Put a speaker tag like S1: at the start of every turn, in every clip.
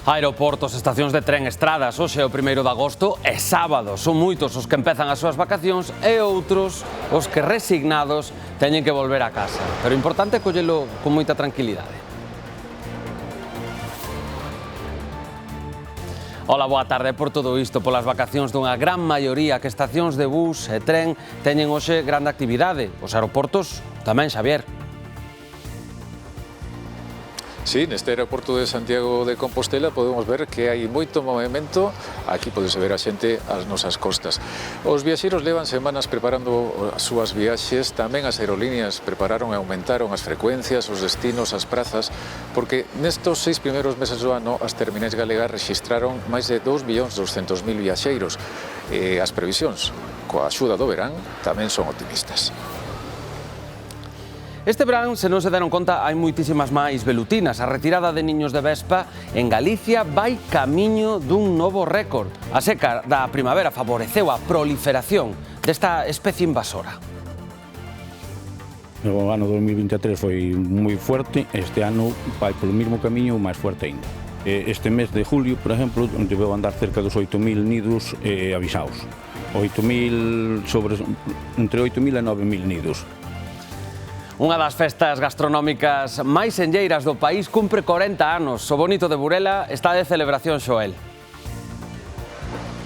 S1: Aeroportos, estacións de tren, estradas, hoxe é o 1º de agosto e sábado. Son moitos os que empezan as súas vacacións e outros os que resignados teñen que volver a casa. Pero o importante é collelo con moita tranquilidade. Ola, boa tarde. Por todo isto, polas vacacións dunha gran maioría que estacións de bus e tren teñen hoxe grande actividade. Os aeroportos tamén, Xavier.
S2: Sí, neste aeroporto de Santiago de Compostela podemos ver que hai moito movimento. Aquí podese ver a xente ás nosas costas. Os viaxeiros levan semanas preparando as súas viaxes, tamén as aerolíneas prepararon e aumentaron as frecuencias, os destinos, as prazas, porque nestos 6 primeiros meses do ano as terminais galegas rexistraron máis de 2.200.000 viaxeiros. E as previsións, coa axuda do verán, tamén son optimistas.
S1: Este verán, se non se deron conta, hai moitísimas máis velutinas. A retirada de niños de Vespa en Galicia vai camiño dun novo récord. A seca da primavera favoreceu a proliferación desta especie invasora.
S3: O ano 2023 foi moi fuerte, este ano vai polo mesmo camiño máis fuerte ainda. Este mes de julio, por exemplo, debeu andar cerca dos 8.000 nidos avisados. 8.000 entre 8.000 e 9.000 nidos.
S1: Unha das festas gastronómicas máis enlleiras do país cumpre 40 anos. O bonito de Burela está de celebración, Xoel.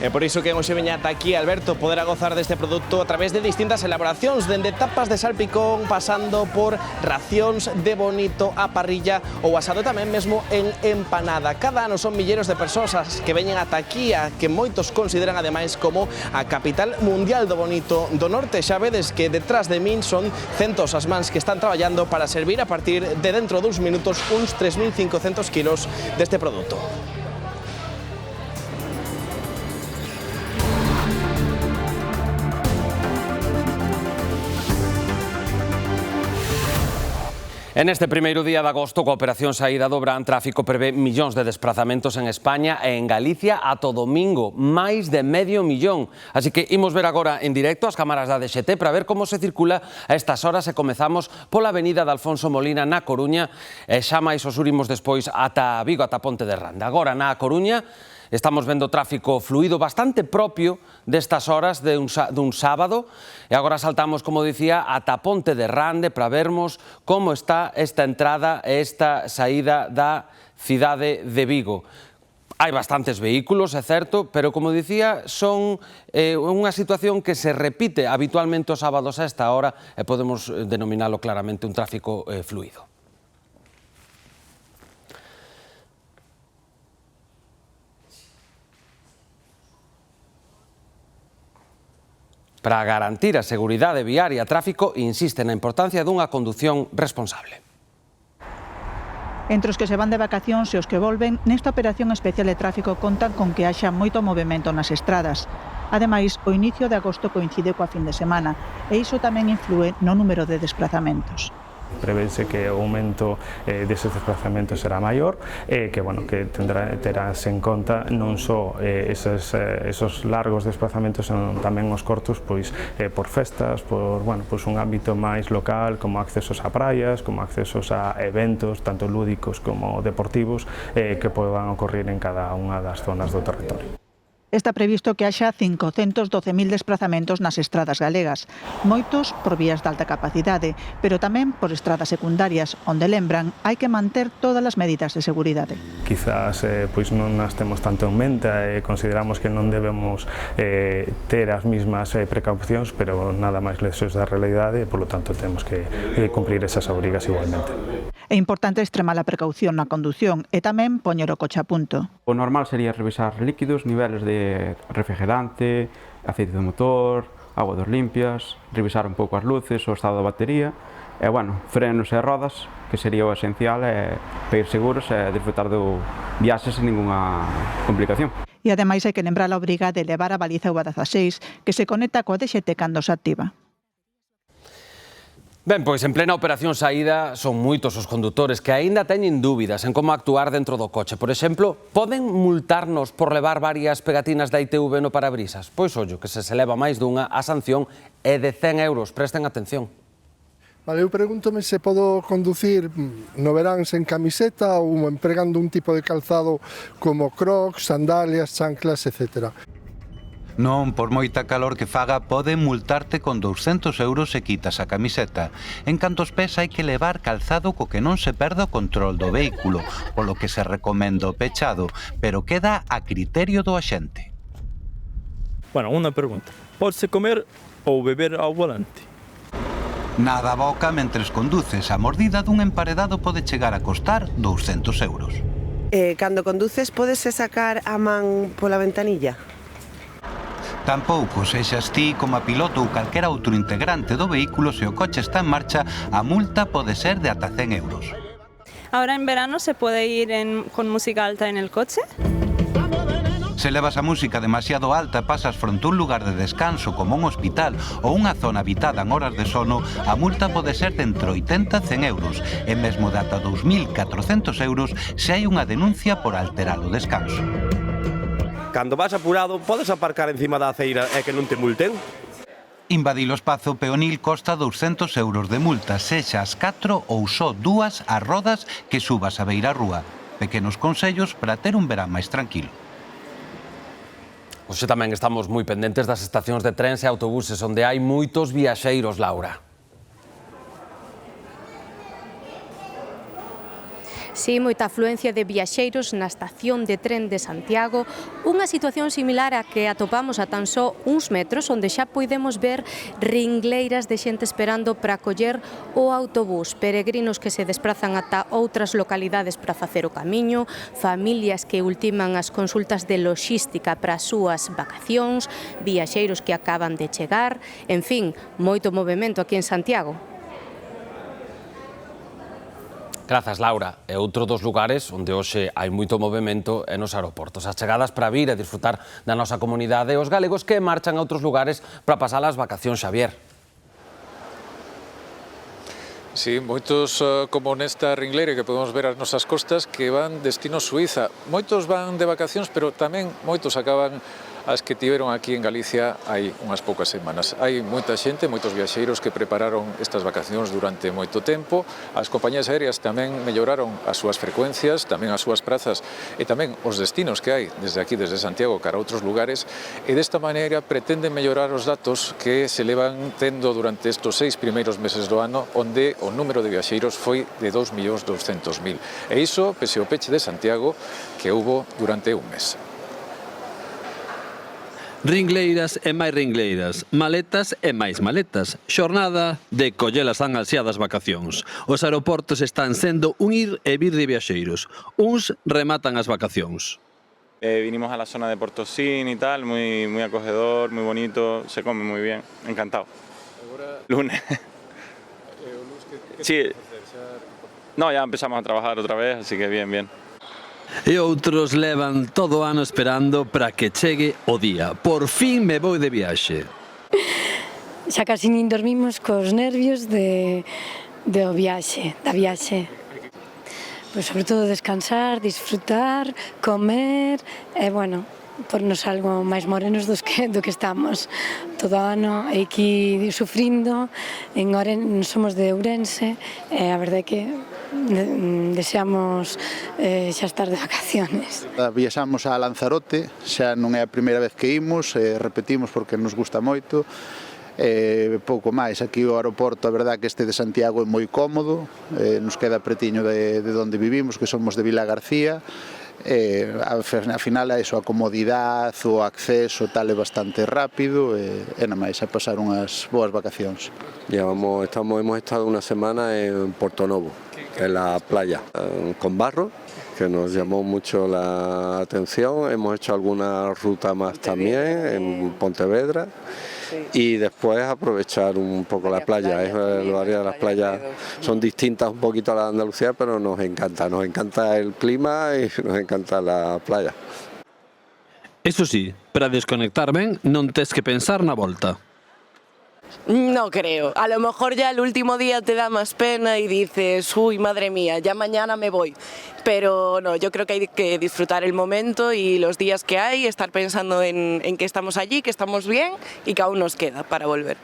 S4: É por iso que hoxe veña ata aquí, Alberto, poderá gozar deste produto a través de distintas elaboracións, dende tapas de salpicón, pasando por racións de bonito a parrilla ou asado tamén mesmo en empanada. Cada ano son milleiros de persoas as que veñen ata aquí, a que moitos consideran ademais como a capital mundial do bonito do norte. Xa vedes que detrás de min son centos as mans que están traballando para servir a partir de dentro duns minutos uns 3.500 kilos deste produto.
S1: En este primeiro día de agosto, coa operación saída do Gran Tráfico prevé millóns de desplazamentos en España e en Galicia ata o domingo, máis de 500.000. Así que imos ver agora en directo as cámaras da DXT para ver como se circula a estas horas e comezamos pola avenida de Alfonso Molina na Coruña e xa máis os urimos despois ata Vigo, ata Ponte de Rande. Agora na Coruña estamos vendo tráfico fluido bastante propio destas horas dun sábado e agora saltamos, como dicía, ata Ponte de Rande para vermos como está esta entrada e esta saída da cidade de Vigo. Hai bastantes vehículos, é certo, pero, como dicía, son unha situación que se repite habitualmente os sábados a esta hora e podemos denominalo claramente un tráfico fluido. Para garantir a seguridade viaria, Tráfico insiste na importancia dunha condución responsable.
S5: Entre os que se van de vacacións e os que volven, nesta operación especial de tráfico contan con que haxa moito movimento nas estradas. Ademais, o inicio de agosto coincide coa fin de semana e iso tamén inflúe no número de desplazamentos.
S6: Prevese que o aumento deses desplazamentos será maior e que, que terás en conta non só esos largos desplazamentos, senón tamén os cortos por festas, por un ámbito máis local, como accesos a praias, como accesos a eventos, tanto lúdicos como deportivos, que podan ocorrer en cada unha das zonas do territorio.
S5: Está previsto que haxa 512.000 desplazamentos nas estradas galegas, moitos por vías de alta capacidade, pero tamén por estradas secundarias, onde lembran hai que manter todas as medidas de seguridade.
S6: Quizás non as temos tanto en mente e consideramos que non debemos ter as mesmas precaucións, pero nada máis lexos da realidade e, polo tanto, temos que cumprir esas obrigas igualmente.
S5: É importante extremar a precaución na condución e tamén poñer o coche a punto.
S7: O normal sería revisar líquidos, niveles de refrigerante, aceite de motor, auga dos limpias, revisar un pouco as luces, o estado da batería e, frenos e rodas, que sería o esencial para ir seguros e disfrutar do viaxe sen ninguna complicación.
S5: E ademais hai que lembrar a obriga de levar a baliza UA16 que se conecta coa DXT cando se activa.
S1: Ben, pois en plena operación saída son moitos os condutores que aínda teñen dúbidas en como actuar dentro do coche. Por exemplo, poden multarnos por levar varias pegatinas da ITV no parabrisas? Pois ollo, que se leva máis dunha, a sanción é de 100 euros. Presten atención.
S8: Vale, eu pregúntome se podo conducir no verán sen camiseta ou empregando un tipo de calzado como crocs, sandalias, chanclas, etc.
S9: Non, por moita calor que faga, pode multarte con 200 euros se quitas a camiseta. En cantos pés hai que levar calzado co que non se perda o control do vehículo, polo que se recomenda o pechado, pero queda a criterio do axente.
S10: Bueno, unha pregunta. Pode-se comer ou beber ao volante?
S9: Nada a boca mentres conduces. A mordida dun emparedado pode chegar a costar 200 euros.
S11: Cando conduces, podese sacar a man pola ventanilla?
S9: Tampouco, sexas ti como a piloto ou calquera outro integrante do vehículo, se o coche está en marcha, a multa pode ser de ata 100 euros.
S12: Ahora en verano se puede ir con música alta en el coche.
S9: Se levas a música demasiado alta, pasas fronte a un lugar de descanso como un hospital ou unha zona habitada en horas de sono, a multa pode ser de entre 80 e 100 euros, e mesmo de ata 2.400 euros se hai unha denuncia por alterar o descanso.
S13: Cando vas apurado, podes aparcar encima da aceira e que non te multen?
S9: Invadir o espazo peonil costa 200 euros de multa, sexa as 4 ou só 2 as rodas que subas a beira rúa. Pequenos consellos para ter un verán máis tranquilo.
S1: Hoxe tamén estamos moi pendentes das estacións de trens e autobuses onde hai moitos viaxeiros, Laura.
S14: Si, moita afluencia de viaxeiros na estación de tren de Santiago, unha situación similar a que atopamos a tan só uns metros, onde xa podemos ver ringleiras de xente esperando para coller o autobús, peregrinos que se desprazan ata outras localidades para facer o camiño, familias que ultiman as consultas de loxística para as súas vacacións, viaxeiros que acaban de chegar, en fin, moito movimento aquí en Santiago.
S1: Grazas, Laura. E outro dos lugares onde hoxe hai moito movimento é nos aeroportos. As chegadas para vir e disfrutar da nosa comunidade e os galegos que marchan a outros lugares para pasar as vacacións, Xavier.
S2: Sí, moitos como nesta ringleira que podemos ver as nosas costas que van destino Suiza. Moitos van de vacacións, pero tamén moitos acaban as que tiveron aquí en Galicia hai unhas poucas semanas. Hai moita xente, moitos viaxeiros que prepararon estas vacacións durante moito tempo. As compañías aéreas tamén melloraron as súas frecuencias, tamén as súas prazas e tamén os destinos que hai desde aquí, desde Santiago, cara a outros lugares, e desta maneira pretenden mellorar os datos que se levan tendo durante estes 6 primeiros meses do ano, onde o número de viaxeiros foi de 2.200.000. E iso, pese ao peche de Santiago, que houbo durante un mes.
S15: Ringleiras e máis ringleiras, maletas e máis maletas, xornada de coller as tan ansiadas vacacións. Os aeroportos están sendo un ir e vir de viaxeiros. Uns rematan as vacacións.
S16: Vinimos a la zona de Portosín y tal, muy acogedor, muy bonito, se come muy bien, encantado. Lunes. Sí. No, ya empezamos a trabajar otra vez, así que bien, bien.
S15: E outros levan todo o ano esperando para que chegue o día. Por fin me vou de viaxe.
S17: Xa casi nin dormimos cos nervios da viaxe. Pois sobre todo descansar, disfrutar, comer e, bueno, pornos algo máis morenos do que estamos. Todo o ano aquí sufrindo, en Ourense, somos de Ourense, e a verdade é que deseamos xa estar de vacaciones.
S18: Viaxamos a Lanzarote, xa non é a primeira vez que imos, repetimos porque nos gusta moito. Pouco máis, aquí o aeroporto, a verdade que este de Santiago é moi cómodo, nos queda pretiño de onde vivimos, que somos de Vila García. A final a comodidade, o acceso tal é bastante rápido e nada máis, a pasar unhas boas vacacións.
S19: Hemos estado una semana en Portonovo, en la playa, con barro, que nos llamó mucho la atención. Hemos hecho alguna ruta más también en Pontevedra. Y después aprovechar un poco la playa. Los áreas de las playas son distintas un poquito a la de Andalucía, pero nos encanta el clima y nos encanta la playa.
S15: Eso sí, para desconectar ben non tes que pensar na volta.
S11: No creo. A lo mejor ya el último día te da más pena y dices, uy, madre mía, ya mañana me voy. Pero no, yo creo que hay que disfrutar el momento y los días que hay, estar pensando en que estamos allí, que estamos bien y que aún nos queda para volver.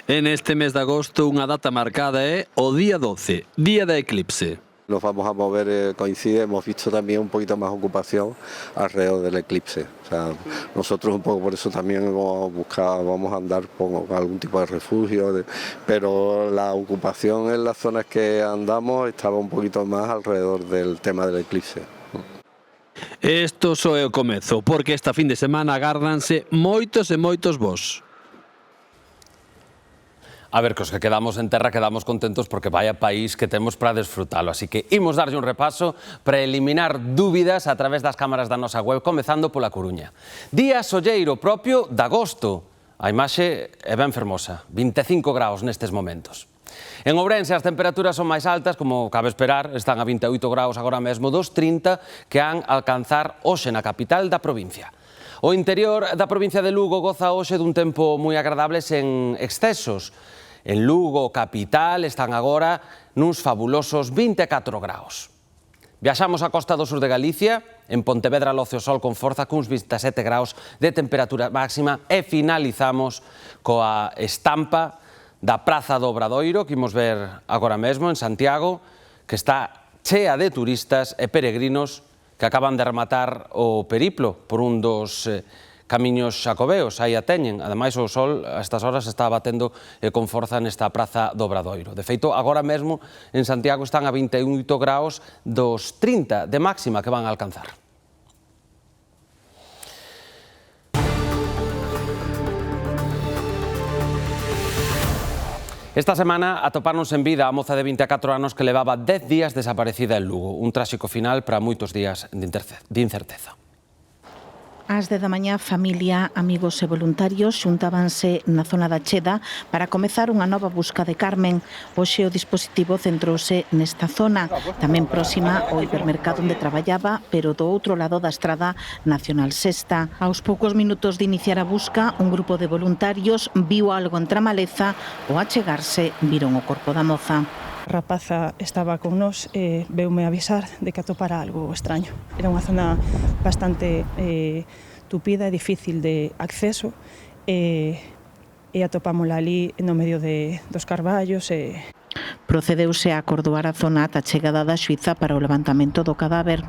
S15: En este mes de agosto unha data marcada é o día 12, día da eclipse.
S19: Nos vamos a mover, coincide, hemos visto también un poquito más ocupación alrededor del eclipse. O sea, nosotros un poco por eso también vamos a andar con algún tipo de refugio, pero la ocupación en las zonas que andamos estaba un poquito más alrededor del tema del eclipse.
S15: Isto só é o comezo, porque esta fin de semana agárdanse moitos e moitos voos.
S1: A ver, que os que quedamos en terra quedamos contentos porque vaya país que temos para desfrutalo. Así que imos darlle un repaso para eliminar dúbidas a través das cámaras da nosa web, comezando pola Coruña. Día solleiro propio de agosto. A imaxe é ben fermosa, 25 graus nestes momentos. En Ourense as temperaturas son máis altas, como cabe esperar, están a 28 graus agora mesmo dos 30 que han alcanzar hoxe na capital da provincia. O interior da provincia de Lugo goza hoxe dun tempo moi agradable sen excesos. En Lugo, capital, están agora nuns fabulosos 24 graus. Viaxamos á costa do sur de Galicia, en Pontevedra loce o sol con forza cuns 27 graus de temperatura máxima e finalizamos coa estampa da Praza do Obradoiro, que imos ver agora mesmo en Santiago, que está chea de turistas e peregrinos que acaban de rematar o periplo por un dos camiños xacobeos, aí a teñen. Ademais, o sol a estas horas está batendo con forza nesta Praza do Obradoiro. De feito, agora mesmo en Santiago están a 28 graus dos 30 de máxima que van a alcanzar. Esta semana atopáronse en vida a moza de 24 anos que levaba 10 días desaparecida en Lugo. Un tráxico final para moitos días de incerteza.
S20: Ás 10 da mañá, familia, amigos e voluntarios xuntábanse na zona da Cheda para comezar unha nova busca de Carmen. Hoxe o dispositivo centrouse nesta zona, tamén próxima ao hipermercado onde traballaba, pero do outro lado da estrada Nacional Sexta. Aos poucos minutos de iniciar a busca, un grupo de voluntarios viu algo entre a maleza ou a chegarse viron o corpo da moza.
S21: A rapaza estaba con nós e veume avisar de que atopara algo extraño. Era unha zona bastante tupida e difícil de acceso e atopámola ali no medio dos carballos.
S20: Procedeuse a acordoar a zona ata a chegada da xuíza para o levantamento do cadáver.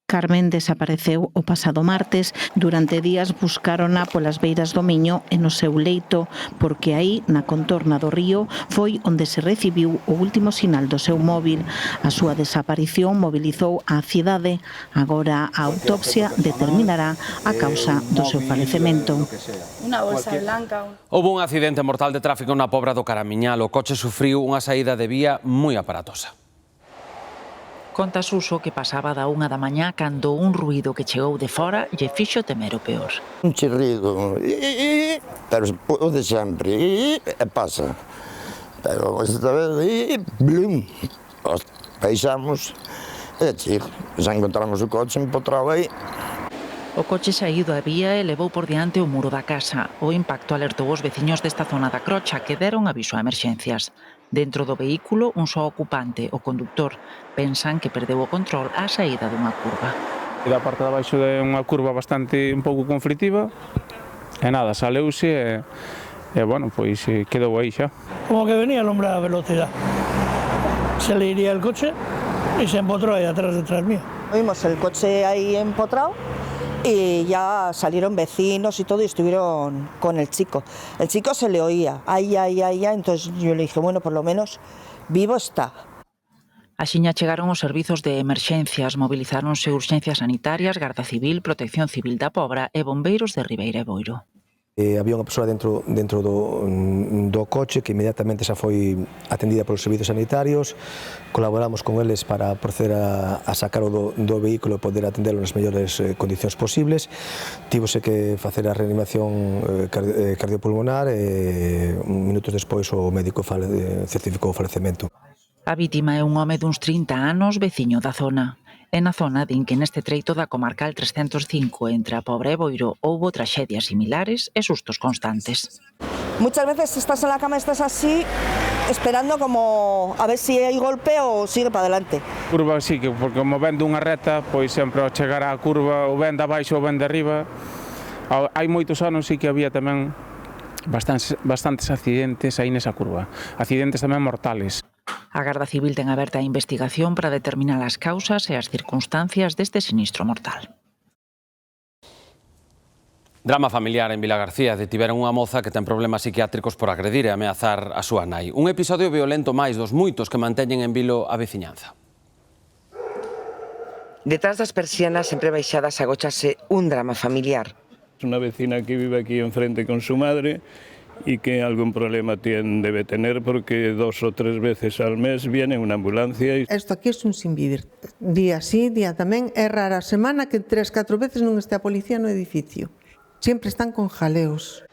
S20: Carmen desapareceu o pasado martes. Durante días buscárona polas beiras do Miño e no seu leito, porque aí, na contorna do río, foi onde se recibiu o último sinal do seu móvil. A súa desaparición mobilizou a cidade. Agora a autopsia determinará a causa do seu falecemento.
S21: Unha bolsa blanca.
S1: Houve un accidente mortal de tráfico na Pobra do Caramiñal. O coche sufriu unha saída de vía moi aparatosa.
S22: Conta Suso que pasaba da 1 da mañá cando un ruído que chegou de fora lle fixo temer o peor.
S23: Un chirrido, pero o de sempre, e pasa. Pero esta vez, blum, baixamos, e chico, xa encontramos o coche empotrado aí.
S22: O coche saíu da vía e levou por diante o muro da casa. O impacto alertou os veciños desta zona da Crocha que deron aviso a emerxencias. Dentro do vehículo, un só ocupante, o conductor. Pensan que perdeu o control á saída dunha curva.
S3: Da parte de abaixo de unha curva bastante un pouco conflitiva, e nada, saleuse e bueno, pois quedou aí xa.
S24: Como que venía el hombre a velocidad. Se le iría el coche y se empotró ahí atrás detrás mío.
S25: Vimos el coche ahí empotrado y ya salieron vecinos y todo y estuvieron con el chico. El chico se le oía, ay, entonces yo le dije, bueno, por lo menos vivo está.
S22: Axiña chegaron os servizos de emerxencias, movilizáronse urxencias sanitarias, Garda Civil, Protección Civil da Pobra e bombeiros de Ribeira e Boiro.
S26: Había unha persoa dentro do coche que inmediatamente xa foi atendida polos servizos sanitarios. Colaboramos con eles para proceder a sacar do vehículo e poder atendelo nas mellores condicións posibles. Tivose que facer a reanimación cardiopulmonar e minutos despois o médico certificou o falecemento.
S22: A vítima é un home duns 30 anos, veciño da zona. É na zona din que neste treito da comarcal 305 entre a Pobra e Boiro houbo traxedias similares e sustos constantes.
S25: Muchas veces estás en la cama, estás así, esperando como a ver si hai golpe ou sigue para adelante.
S3: Curva sí, que porque como ven dunha reta, pois sempre ao chegar á curva ou ven de abaixo ou ven de arriba. Hai moitos anos sí que había tamén
S4: bastantes accidentes aí nesa curva. Accidentes tamén mortales.
S22: A Garda Civil ten aberta a investigación para determinar as causas e as circunstancias deste sinistro mortal.
S1: Drama familiar en Vilagarcía. Detiveron unha moza que ten problemas psiquiátricos por agredir e ameazar a súa nai. Un episodio violento máis dos moitos que manteñen en vilo a veciñanza.
S5: Detrás das persianas sempre baixadas agóchase un drama familiar.
S6: Una vecina que vive aquí enfrente con su madre y que algún problema debe tener porque 2 o 3 veces al mes viene una ambulancia.
S7: Esto aquí es un sin vivir. Día sí, día tamén. É rara a semana que 3-4 veces non este a policía no edificio. Sempre están con jaleos.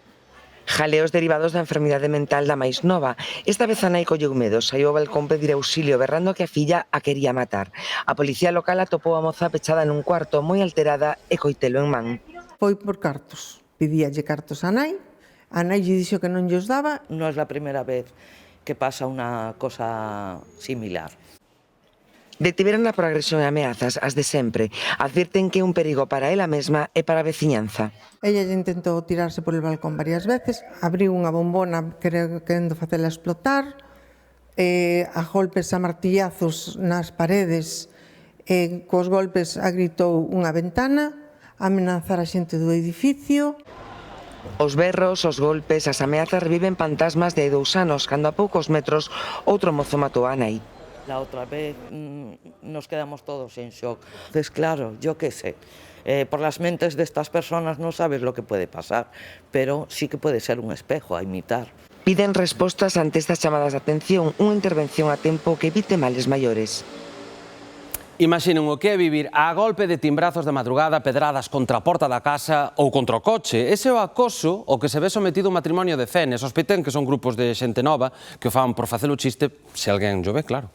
S5: Jaleos derivados da enfermidade mental da máis nova. Esta vez a nai colleu medo, saiu ao balcón pedir auxilio berrando que a filla a quería matar. A policía local atopou a moza pechada nun cuarto moi alterada e coitelo en man.
S7: Foi por cartos. Pedíalle cartos a nai lle dixo que non lles daba.
S8: Non é a primeira vez que pasa unha cosa similar.
S5: Detiveronla por agresión e ameazas, as de sempre. Advirten que é un perigo para ela mesma e para a veciñanza.
S7: Ella lle intentou tirarse por el balcón varias veces, abriu unha bombona querendo facela explotar, a golpes, a martillazos nas paredes, cos golpes agritou unha ventana, a amenazar a xente do edificio.
S5: Os berros, os golpes, as ameazas reviven fantasmas de 2 anos, cando a poucos metros outro mozo matou a nai.
S8: La otra vez nos quedamos todos en shock. Entonces, claro, yo qué sé, por las mentes de estas personas no sabes lo que puede pasar, pero sí que puede ser un espejo a imitar.
S5: Piden respostas ante estas chamadas de atención, unha intervención a tempo que evite males maiores.
S1: Imaginen o que é vivir a golpe de timbrazos de madrugada, pedradas contra a porta da casa ou contra o coche. Ese é o acoso ao que se ve sometido un matrimonio de Fene. Sospiten que son grupos de xente nova que o fan por facer o chiste se alguén lle ve, claro.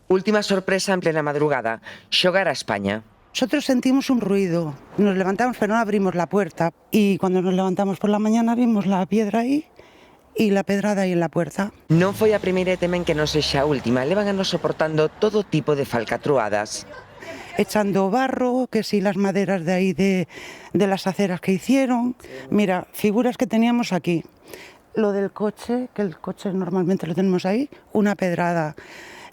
S5: Última sorpresa en plena madrugada, xogar a España.
S10: Nosotros sentimos un ruido, nos levantamos pero no abrimos la puerta y cuando nos levantamos por la mañana vimos la piedra ahí y la pedrada aí en la puerta.
S5: Non foi a primeira e temen que non sexa a última, levan anos soportando todo tipo de falcatruadas.
S10: Echando barro, que si las maderas de ahí de las aceras que hicieron, mira, figuras que teníamos aquí. Lo del coche, que el coche normalmente lo tenemos ahí, una pedrada.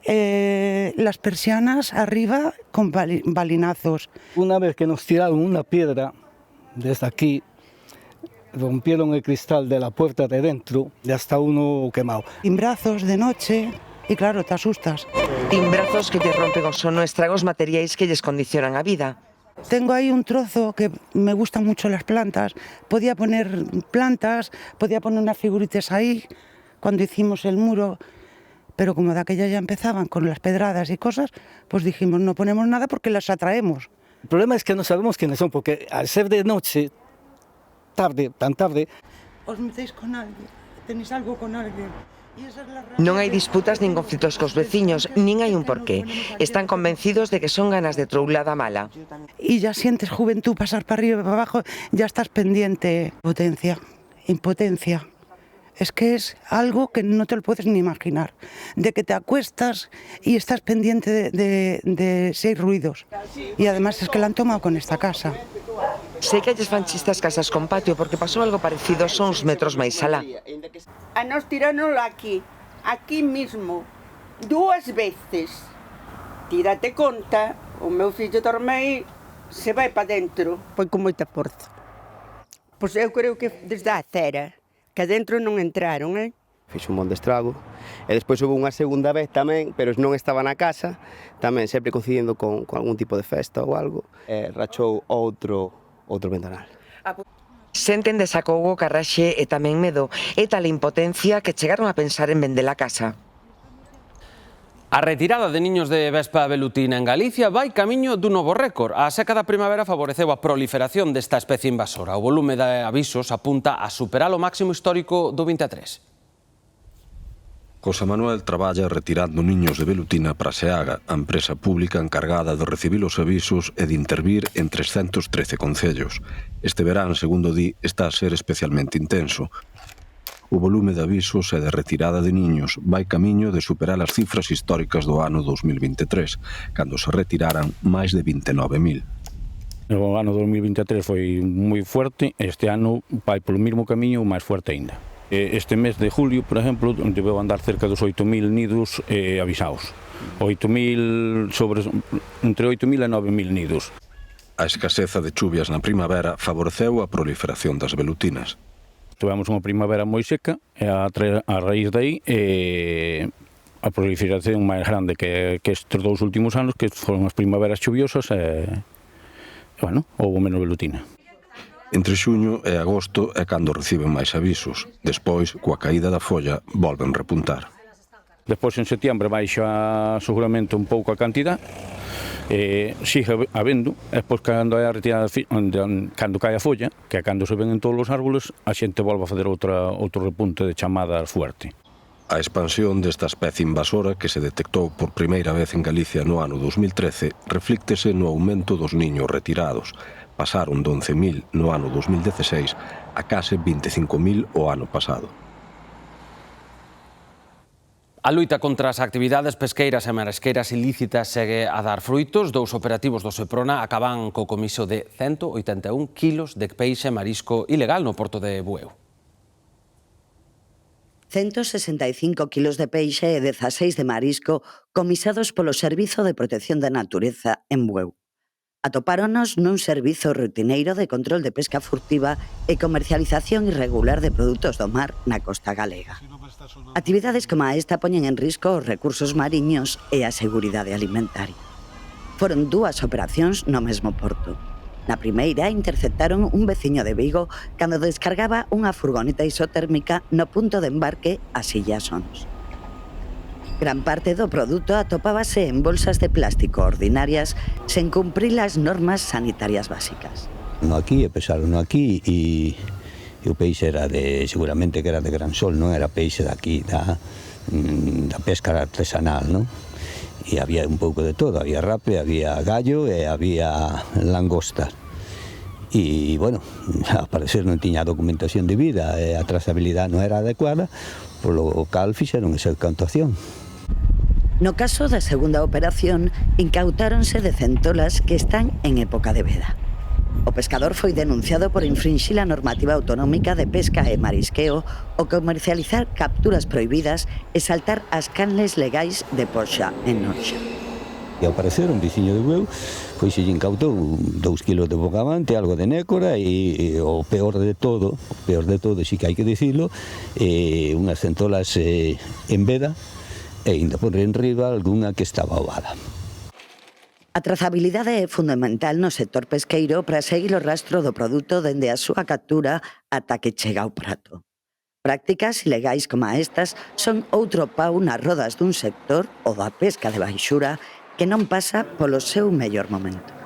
S10: Las persianas arriba con balinazos.
S27: Una vez que nos tiraron una piedra desde aquí, rompieron el cristal de la puerta de dentro y hasta uno quemado.
S10: Timbrazos de noche y claro, te asustas.
S5: Timbrazos que te rompen o sono, estragos materiais que lles condicionan a vida.
S10: Tengo ahí un trozo que me gustan mucho las plantas. Podía poner plantas, podía poner unas figuritas ahí cuando hicimos el muro. Pero como de aquella ya empezaban con las pedradas y cosas, pues dijimos, no ponemos nada porque las atraemos.
S27: El problema es que no sabemos quiénes son, porque al ser de noche, tarde, tan tarde...
S10: ¿Os metéis con alguien? ¿Tenéis algo con alguien?
S5: Non hai disputas nin conflitos cos veciños, nin hai un porqué. Están convencidos de que son ganas de troulada mala.
S10: Y ya sientes juventud pasar para arriba y para abajo, ya estás pendiente. Impotencia. Es que es algo que no te lo puedes ni imaginar. De que te acuestas y estás pendiente de si hay ruidos. Y además es que la han tomado con esta casa.
S5: Sei que lles fan chistas casas con patio porque pasou algo parecido só uns metros máis alá.
S28: A nos tiráronlo aquí mismo, 2 veces. Tírate conta, o meu fillo dorme aí, se vai para dentro.
S27: Foi con moita forza.
S28: Pois eu creo que desde a acera, que dentro non entraron,
S13: Fixo un monte de estrago. E despois houve unha segunda vez tamén, pero non estaba na casa, tamén sempre coincidindo con algún tipo de festa ou algo, rachou outro ventanal.
S5: Senten desacougo, carraxe e tamén medo. É tal a impotencia que chegaron a pensar en vender a casa.
S1: A retirada de niños de vespa velutina en Galicia vai camiño dun novo récord. A seca da primavera favoreceu a proliferación desta especie invasora. O volume de avisos apunta a superar o máximo histórico do 23.
S29: José Manuel traballa retirando niños de velutina para Seaga, a empresa pública encargada de recibir os avisos e de intervir en 313 concellos. Este verán, segundo di, está a ser especialmente intenso. O volume de avisos e de retirada de niños vai camiño de superar as cifras históricas do ano 2023, cando se retiraran máis de 29.000.
S3: O ano 2023 foi moi fuerte, este ano vai polo mesmo camiño máis fuerte aínda. Este mes de julio, por exemplo, debeu andar cerca dos 8.000 nidos avisados. 8.000 entre 8.000 e 9.000 nidos.
S29: A escaseza de chuvias na primavera favoreceu a proliferación das velutinas.
S3: Tivemos unha primavera moi seca e a raíz dai a proliferación máis grande que estes 2 últimos anos, que foron as primaveras chuviosas bueno, houve menos velutina.
S29: Entre xuño e agosto é cando reciben máis avisos. Despois, coa caída da folla, volven repuntar.
S3: Despois, en setiembre, baixa seguramente un pouco a cantidad, sigue habendo, e despois, cando hai a retirada, cando cae a folla, que é cando se ven en todos os árboles, a xente volve a fazer outro repunte de chamadas fuerte.
S29: A expansión desta especie invasora que se detectou por primeira vez en Galicia no ano 2013 reflíctese no aumento dos niños retirados. Pasaron de 11.000 no ano 2016 a case 25.000 o ano pasado.
S1: A loita contra as actividades pesqueiras e marisqueiras ilícitas segue a dar fruitos. 2 operativos do Seprona acaban co comiso de 181 kilos de peixe marisco ilegal no porto de Bueu.
S2: 165 kilos de peixe e 16 de marisco comisados polo Servizo de Protección da Natureza en Bueu. Atopáronos nun servizo rutineiro de control de pesca furtiva e comercialización irregular de produtos do mar na costa galega. Actividades como esta poñen en risco os recursos mariños e a seguridade alimentaria. Foron 2 operacións no mesmo porto. Na primeira, interceptaron un veciño de Vigo cando descargaba unha furgoneta isotérmica no punto de embarque ás Illas Ons. Gran parte do produto atopábase en bolsas de plástico ordinarias sen cumprir as normas sanitarias básicas.
S9: No aquí, pesaron aquí e o peixe era seguramente que era de Gran Sol, non era peixe daqui, da pesca artesanal, non? E había un pouco de todo, había rape, había gallo e había langosta. E, bueno, a parecer non tiña documentación de vida e a trazabilidade non era adecuada, polo cal fixeron esa incautación.
S2: No caso da segunda operación, incautáronse de centolas que están en época de veda. O pescador foi denunciado por infringir a normativa autonómica de pesca e marisqueo o comercializar capturas prohibidas e saltar as canles legais de poxa en Noxa.
S9: E ao parecer, un veciño de Bueu se lle incautou 2 kilos de bogavante, algo de nécora e o peor de todo, si que hai que dicilo, unhas centolas en veda e ainda por enriba algunha que estaba ovada.
S2: A trazabilidade é fundamental no sector pesqueiro para seguir o rastro do produto dende a súa captura ata que chega ao prato. Prácticas ilegais como estas son outro pau nas rodas dun sector, o da pesca de baixura, que non pasa polo seu mellor momento.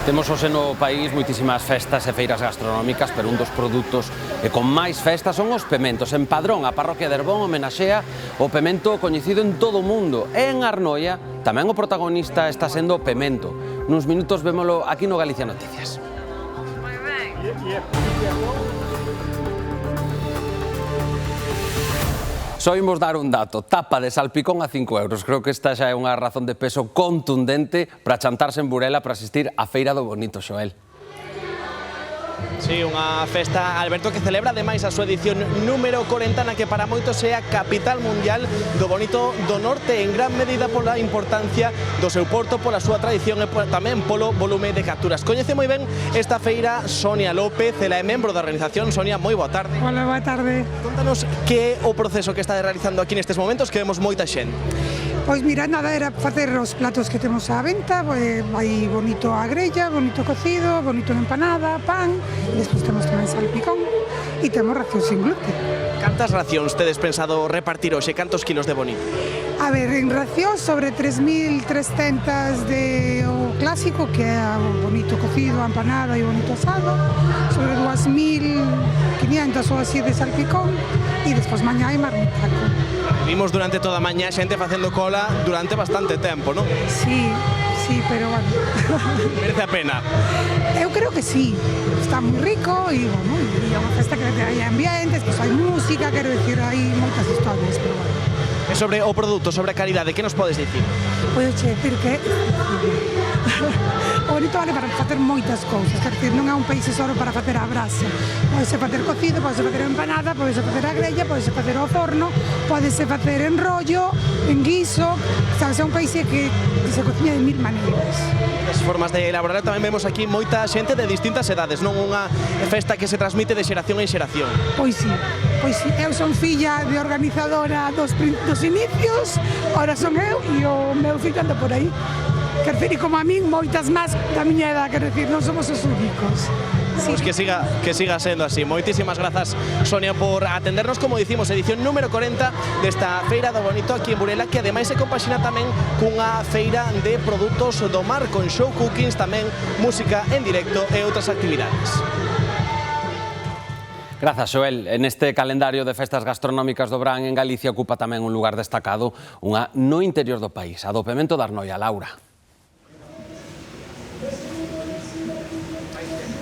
S1: Temos hoxe no país moitísimas festas e feiras gastronómicas, pero un dos produtos con máis festas son os pementos. En Padrón, a parroquia de Herbón homenaxea o pemento coñecido en todo o mundo. E en Arnoia, tamén o protagonista está sendo o pemento. Nuns minutos vémolo aquí no Galicia Noticias. Só imos dar un dato, tapa de salpicón a 5 euros. Creo que esta xa é unha razón de peso contundente para chantarse en Burela para asistir á Feira do Bonito, Xoel.
S11: Sí, unha festa, Alberto, que celebra ademais a súa edición número 40 na que para moitos é a capital mundial do bonito do norte, en gran medida pola importancia do seu porto, pola súa tradición e tamén polo volume de capturas. Coñece moi ben esta feira Sonia López, ela é membro da organización. Sonia, moi boa tarde.
S12: Hola, boa tarde.
S11: Contanos que é o proceso que está realizando aquí nestes momentos, que vemos moita xente.
S12: Pois mira, nada, era facer os platos que temos á venta, vai bonito a grella, bonito cocido, bonito en empanada, pan, despois temos tamén salpicón e temos racións sin gluten.
S11: Cantas racións tedes pensado repartir hoxe? Cantos kilos de bonito?
S12: A ver, en racións sobre 3.300 de o clásico, que é o bonito cocido, a empanada e o bonito asado, sobre 2.500 ou así de salpicón e despois mañá hai marmitaco.
S11: Vimos durante toda a mañá xente facendo cola durante bastante tempo, non?
S12: Sí, pero bueno.
S11: Merece a pena?
S12: Eu creo que sí, está moi rico e, bueno, é unha festa que hai ambientes, que hai música, quero dicir, hai moitas historias, pero bueno.
S11: E sobre o produto, sobre a calidade, que nos podes dicir?
S12: Podes dicir que o bonito vale para facer moitas cousas, quer dizer, non é un peixe só para facer a brasa. Podese facer cocido, podese facer empanada, podese facer a grella, podese facer ao forno, podese facer en rollo, en guiso, sabes, é un peixe que se cociña de 1000 maneiras.
S11: As formas de elaborar tamén vemos aquí moita xente de distintas edades, non unha festa que se transmite de xeración en xeración.
S12: Pois sí, eu son filla de organizadora dos inicios, ahora son eu e o meu fillo anda por aí. Quer dizer, e como a min, moitas máis da miña edad, quer dizer, non somos os únicos.
S11: Pois que siga sendo así. Moitísimas grazas, Sonia, por atendernos, como dicimos, edición número 40 desta Feira do Bonito aquí en Burela, que ademais se compaxina tamén cunha feira de produtos do mar, con show cookings, tamén música en directo e outras actividades.
S1: Grazas, Xoel. En este calendario de festas gastronómicas do Brán en Galicia ocupa tamén un lugar destacado unha no interior do país, a do Pemento da Arnoia. Laura.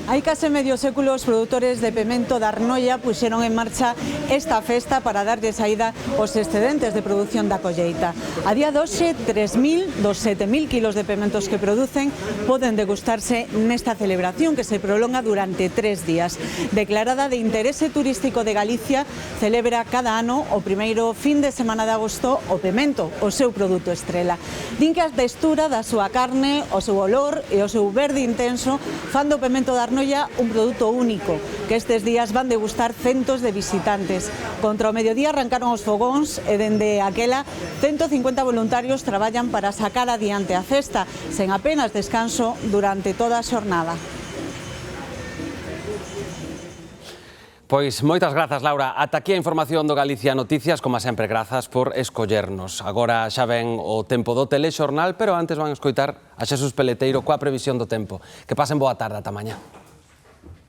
S14: Hai case medio século os produtores de pemento da Arnoia puxeron en marcha esta festa para darlle saída aos excedentes de produción da colleita. A día de hoxe, 3.000 dos 7.000 kilos de pementos que producen poden degustarse nesta celebración que se prolonga durante 3 días. Declarada de interese turístico de Galicia, celebra cada ano o primeiro fin de semana de agosto o pemento, o seu produto estrela. Din que a textura da súa carne, o seu olor e o seu verde intenso fan do pemento da Arnoia un produto único, que estes días van degustar centos de visitantes. Contra o mediodía arrancaron os fogóns e dende aquela 150 voluntarios traballan para sacar adiante a festa, sen apenas descanso durante toda a xornada.
S1: Pois moitas grazas, Laura. Ata aquí a información do Galicia Noticias, como sempre, grazas por escollernos. Agora xa ven o tempo do telexornal, pero antes van a escoitar a Xesús Peleteiro coa previsión do tempo. Que pasen boa tarde, ata mañá.